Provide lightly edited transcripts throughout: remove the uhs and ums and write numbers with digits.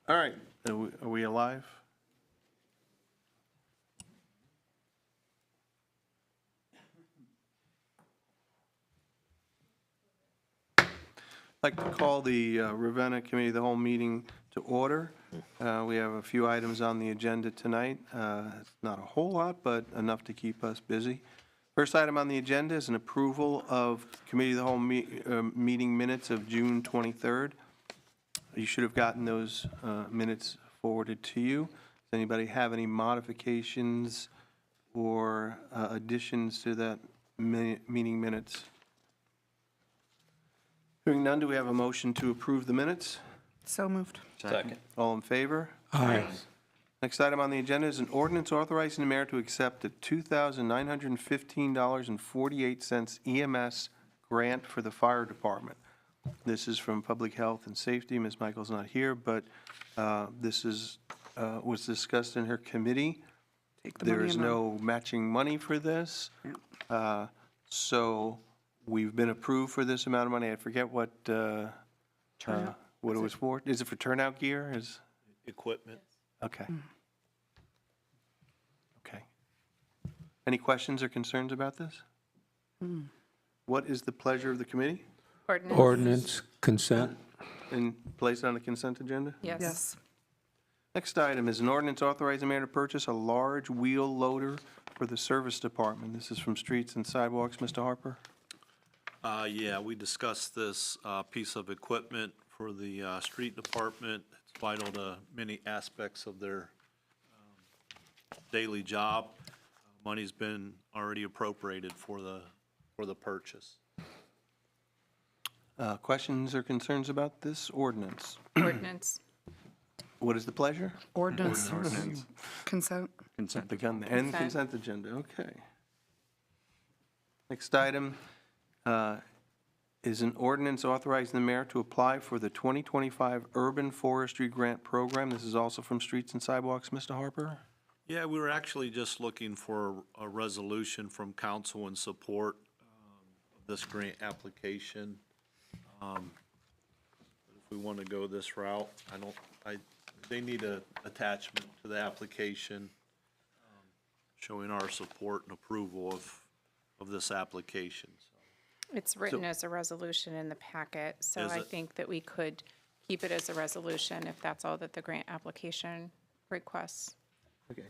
All right, are we alive? I'd like to call the Ravenna Committee of the Whole meeting to order. We have a few items on the agenda tonight. It's not a whole lot, but enough to keep us busy. First item on the agenda is an approval of Committee of the Whole meeting minutes of June 23rd. You should have gotten those minutes forwarded to you. Does anybody have any modifications or additions to that meeting minutes? Hearing none, do we have a motion to approve the minutes? So moved. Second. All in favor? Aye. Next item on the agenda is an ordinance authorizing the mayor to accept a $2,915.48 EMS grant for the fire department. This is from Public Health and Safety. Ms. Michael's not here, but this was discussed in her committee. Take the There money is and run. no matching money for this. So we've been approved for this amount of money. I forget what it was for. Is it for turnout gear? Equipment. Okay. Okay. Any questions or concerns about this? What is the pleasure of the committee? Ordinance, consent. And placed on the consent agenda? Yes. Next item is an ordinance authorizing the mayor to purchase a large wheel loader for the service department. This is from Streets and Sidewalks. Mr. Harper? Yeah, we discussed this piece of equipment for the street department. It's vital to many aspects of their daily job. Money's been already appropriated for the purchase. Questions or concerns about this ordinance? Ordinance. What is the pleasure? Ordinance. Consent. And consent agenda, okay. Next item is an ordinance authorizing the mayor to apply for the 2025 Urban Forestry Grant Program. This is also from Streets and Sidewalks. Mr. Harper? Yeah, we were actually just looking for a resolution from council in support of this grant application. If we want to go this route, they need an attachment to the application showing our support and approval of this application. It's written as a resolution in the packet, so Is I it? think that we could keep it as a resolution if that's all that the grant application requests. Okay.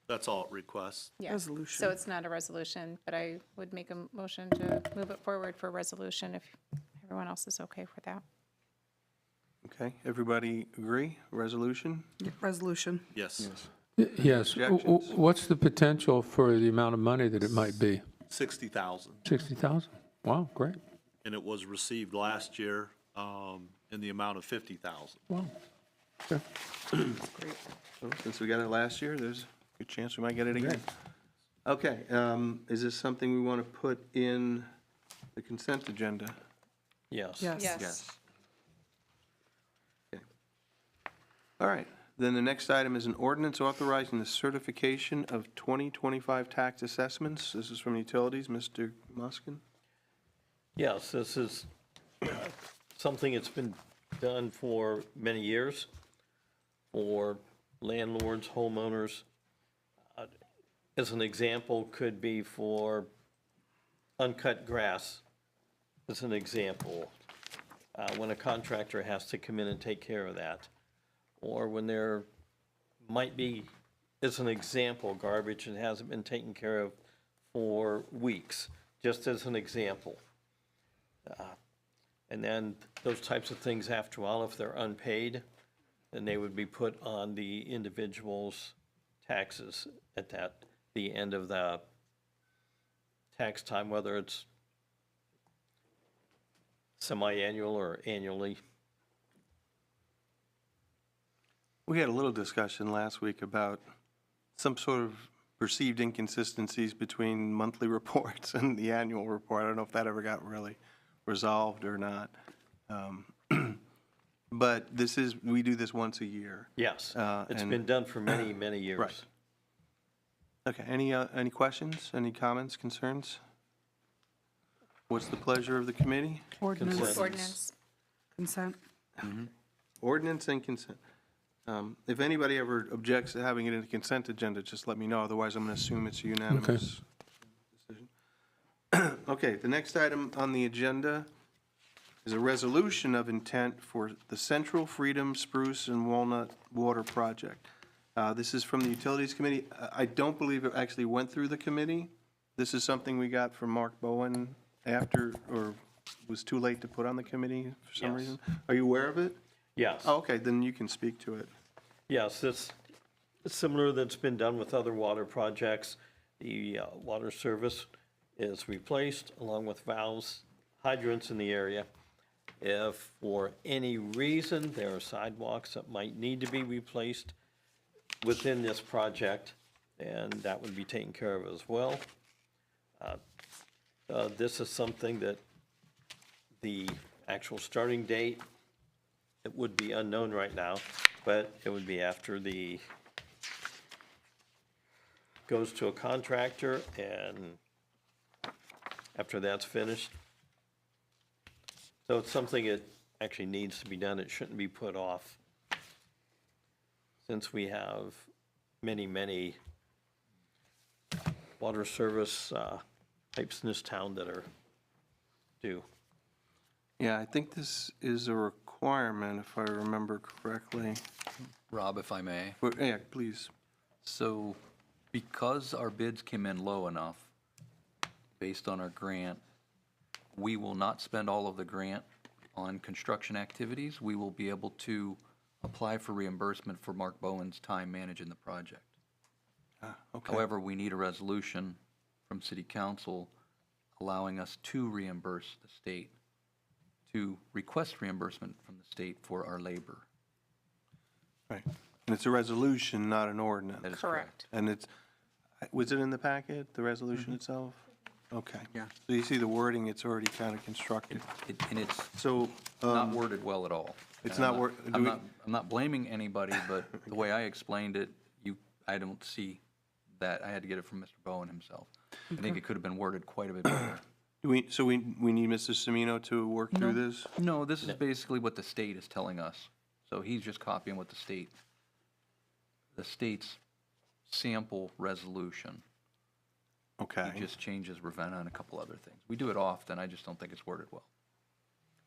That's all it requests. Yeah. Resolution. So it's not a resolution, but I would make a motion to move it forward for resolution if everyone else is okay with that. Okay, everybody agree? Resolution? Resolution. Yes. Yes. Objections? What's the potential for the amount of money that it might be? 60,000. 60,000? Wow, great. And it was received last year in the amount of 50,000. Wow. Okay. Well, since we got it last year, there's a good chance we might get it again. Okay, is this something we want to put in the consent agenda? Yes. Yes. Yes. Okay. All right, then the next item is an ordinance authorizing the certification of 2025 tax assessments. This is from Utilities, Mr. Muskin. Yes, this is something that's been done for many years for landlords, homeowners. As an example, could be for uncut grass, as an example, when a contractor has to come in and take care of that. Or when there might be, as an example, garbage that hasn't been taken care of for weeks, just as an example. And then those types of things, after all, if they're unpaid, then they would be put on the individual's taxes at the end of the tax time, whether it's semi-annual or annually. We had a little discussion last week about some sort of perceived inconsistencies between monthly reports and the annual report. I don't know if that ever got really resolved or not. But we do this once a year. Yes, it's and- been done for many, many years. Right. Okay, any questions, any comments, concerns? What's the pleasure of the committee? Ordinance. Consent. Ordinance. Consent. Ordinance and consent. If anybody ever objects to having it in the consent agenda, just let me know, otherwise I'm going to assume it's a unanimous decision. Okay, the next item on the agenda is a resolution of intent for the Central Freedom Spruce and Walnut Water Project. This is from the Utilities Committee. I don't believe it actually went through the committee. This is something we got from Mark Bowen after, or was too late to put on the committee for some Yes. reason. Are you aware of it? Yes. Oh, okay, then you can speak to it. Yes, it's similar that's been done with other water projects. The water service is replaced along with valves, hydrants in the area. If for any reason there are sidewalks that might need to be replaced within this project, and that would be taken care of as well. This is something that the actual starting date, it would be unknown right now, but it would be after the, goes to a contractor, and after that's finished. So it's something that actually needs to be done. It shouldn't be put off, since we have many, many water service pipes in this town that are due. Yeah, I think this is a requirement, if I remember correctly. Rob, if I may. Yeah, please. So because our bids came in low enough, based on our grant, we will not spend all of the grant on construction activities. We will be able to apply for reimbursement for Mark Bowen's time managing the project. Okay. However, we need a resolution from City Council allowing us to reimburse the state, to request reimbursement from the state for our labor. Right. And it's a resolution, not an ordinance. That is Correct. And it's, was it in the packet, the resolution itself? Okay. Yeah. So you see the wording, it's already kind of constructed. And it's So, not worded well at all. it's And I'm not wor- do I'm we- I'm not blaming anybody, but the way I explained it, I don't see that. I had to get it from Mr. Bowen himself. I think it could have been worded quite a bit better. we need Mr. Semino to work through this? No, this is basically what the state is telling us. So he's just copying what the state's sample resolution. Okay. He just changes Ravenna and a couple other things. We do it often, I just don't think it's worded well.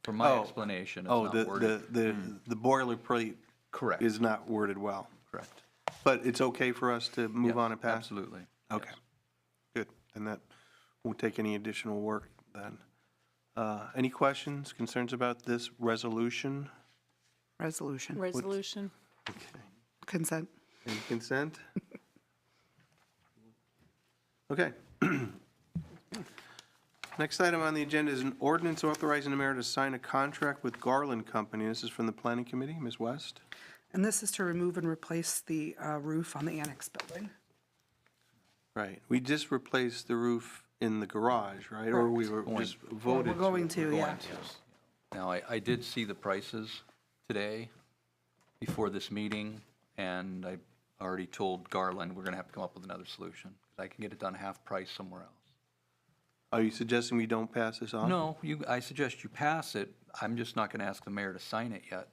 From my Oh. explanation, it's Oh, not worded. the boilerplate Correct, is not worded well. correct. But it's okay for us to move Yes, on and pass? Absolutely. Okay, good. And that won't take any additional work then. Any questions, concerns about this resolution? Resolution. Resolution. Consent. Any consent? Okay. Next item on the agenda is an ordinance authorizing the mayor to sign a contract with Garland Company. This is from the Planning Committee. Ms. West? And this is to remove and replace the roof on the annex building. Right. We just replaced the roof in the garage, right? Or we were just voted We're going to, yeah. Now, I did see the prices today before this meeting, and I already told Garland we're gonna have to come up with another solution. I can get it done half price somewhere else. Are you suggesting we don't pass this on? No, I suggest you pass it. I'm just not gonna ask the mayor to sign it yet.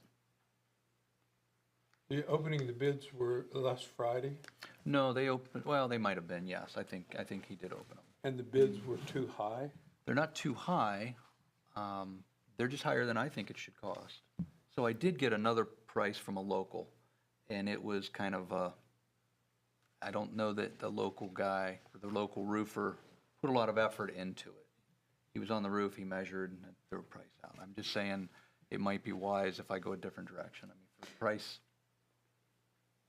The opening the bids were last Friday, No, they opened, well, they might have been, yes. I think he did open them. and the bids were too high. They're not too high. They're just higher than I think it should cost. So I did get another price from a local, and it was kind of I don't know that the local guy, or the local roofer, put a lot of effort into it. He was on the roof, he measured, and threw a price out. I'm just saying, it might be wise if I go a different direction. I mean, for the price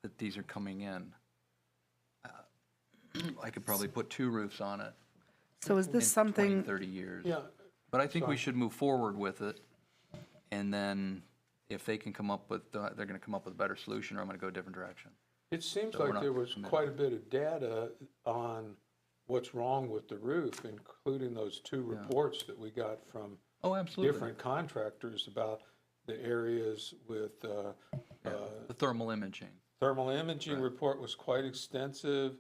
that these are coming in, I could probably put 2 roofs on it. So is this in something, 20, 30 years. Yeah, But I think we should move forward with it, and then if they can come up with, they're gonna come up with a better solution, or I'm gonna go a different direction. it seems So we're like not there was committed. quite a bit of data on what's wrong with the roof, including those 2 reports that we got from Oh, absolutely. different contractors about the areas with The thermal imaging. thermal imaging report was quite extensive,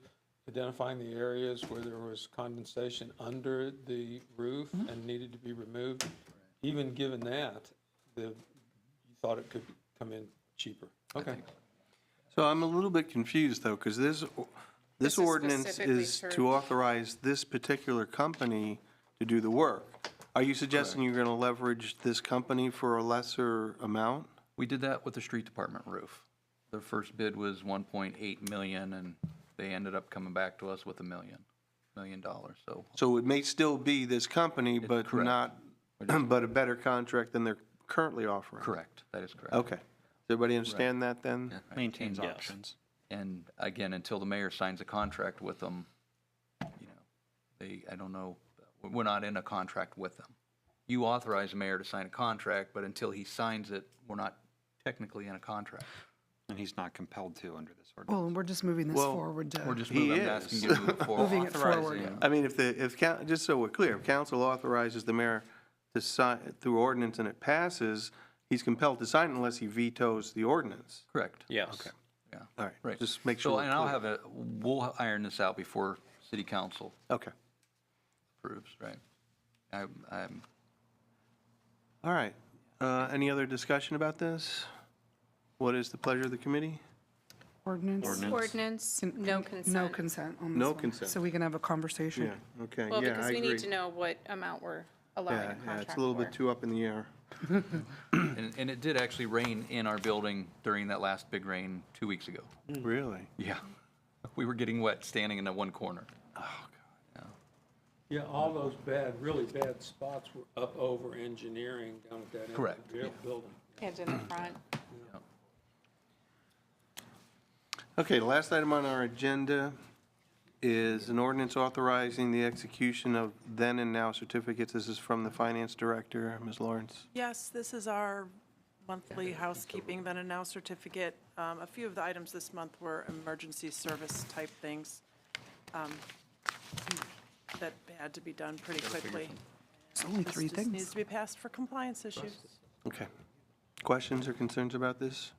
identifying the areas where there was condensation under the roof and needed to be removed. Even given that, you thought it could come in cheaper. Okay. So I'm a little bit confused, though, because this This is ordinance specifically is for- to authorize this particular company to do the work. Are you suggesting you're going to leverage this company for a lesser amount? We did that with the street department roof. Their first bid was 1.8 million, and they ended up coming back to us with $1 million, so. So it may still be this company, but correct. not, but a better contract than they're currently offering? Correct, that is correct. Okay. Does everybody understand that, then? Maintains Yes. options. And again, until the mayor signs a contract with them, you know, I don't know, we're not in a contract with them. You authorize the mayor to sign a contract, but until he signs it, we're not technically in a contract. And he's not compelled to under this ordinance. Well, we're just moving this Well, forward We're to, just He moving, I'm is. asking you to move forward. moving it forward. I mean, just so we're clear, if council authorizes the mayor to sign through ordinance and it passes, he's compelled to sign unless he vetoes the ordinance. Correct. Yes. Yeah. All right, Right. just make sure So, we're and I'll clear. we'll iron this out before city council Okay, approves, right? I'm, all right. Any other discussion about this? What is the pleasure of the committee? ordinance. Ordinance, Con- no No consent. consent on this No one. consent. So we can have a conversation. Okay, Well, yeah, because I we need agree. to know what amount we're allowing a Yeah, contract it's a little bit for. too up in the air. and it did actually rain in our building during that last big rain 2 weeks ago. Really? Yeah. We were getting wet standing in that one corner. Yeah, all those bad, really bad spots were up over engineering down at that end of Correct, the yeah. building. And in the front. Okay, the last item on our agenda is an ordinance authorizing the execution of then and now certificates. This is from the finance director, Ms. Lawrence. Yes, this is our monthly housekeeping then and now certificate. A few of the items this month were emergency service type things that had to be done pretty quickly. It's only three This just needs things. to be passed for compliance issues. Okay. Questions or concerns about this?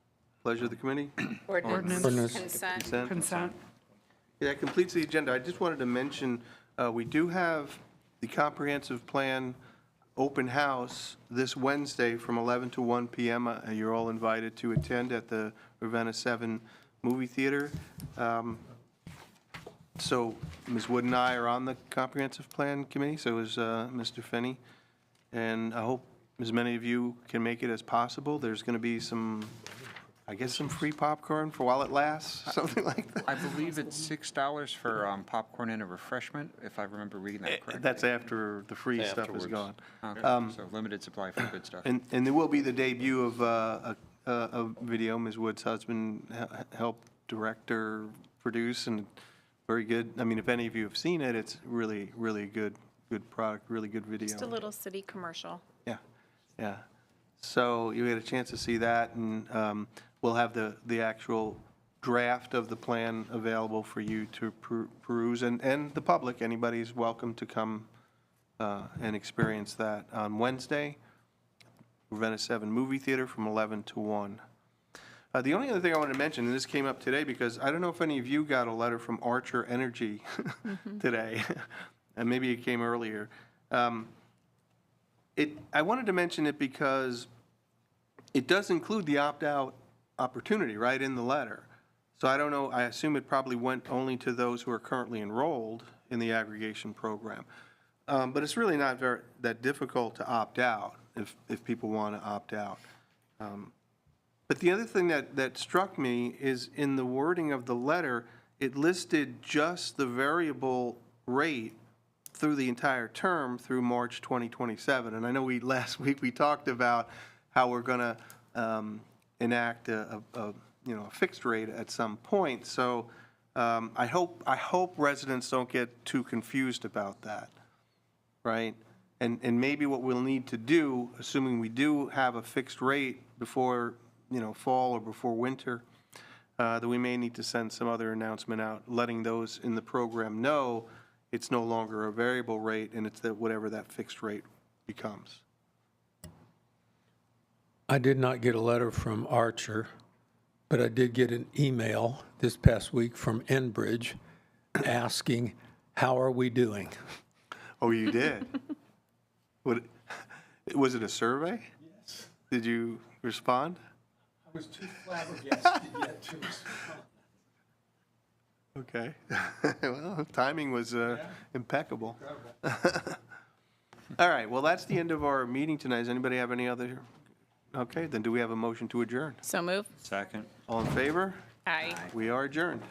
Pleasure of the committee? Ordinance, Ordinance. consent. Consent? Consent. Yeah, that completes the agenda. I just wanted to mention, we do have the comprehensive plan open house this Wednesday from 11 to 1 p.m. You're all invited to attend at the Ravenna 7 Movie Theater. So Ms. Wood and I are on the comprehensive plan committee, so is Mr. Finney. And I hope as many of you can make it as possible. There's going to be some, I guess, some free popcorn for while it lasts, something like that. I believe it's $6 for popcorn and a refreshment, if I remember reading that correctly. That's after the free stuff is Afterwards. gone. Okay, so limited supply for good stuff. And there will be the debut of a video Ms. Wood's husband helped direct or produce, and very good. I mean, if any of you have seen it, it's really, really good product, really good video. Just a little city commercial. Yeah, yeah. So you had a chance to see that, and we'll have the actual draft of the plan available for you to peruse, and the public, anybody's welcome to come and experience that on Wednesday, Ravenna 7 Movie Theater from 11 to 1. The only other thing I wanted to mention, and this came up today because I don't know if any of you got a letter from Archer Energy today, and maybe it came earlier. I wanted to mention it because it does include the opt-out opportunity right in the letter. So I don't know, I assume it probably went only to those who are currently enrolled in the aggregation program. But it's really not that difficult to opt out if people want to opt out. But the other thing that struck me is in the wording of the letter, it listed just the variable rate through the entire term through March 2027. And I know last week we talked about how we're going to enact a fixed rate at some point. So I hope residents don't get too confused about that, right? And maybe what we'll need to do, assuming we do have a fixed rate before fall or before winter, that we may need to send some other announcement out, letting those in the program know it's no longer a variable rate and it's whatever that fixed rate becomes. I did not get a letter from Archer, but I did get an email this past week from Enbridge asking, how are we doing? Oh, you did? Was it a survey? Yes. Did you respond? I was too flabbergasted yet to respond. Okay. Well, timing was impeccable. Incredible. All right, well, that's the end of our meeting tonight. Does anybody have any other? Okay, then do we have a motion to adjourn? So move. Second. All in favor? Aye. We are adjourned.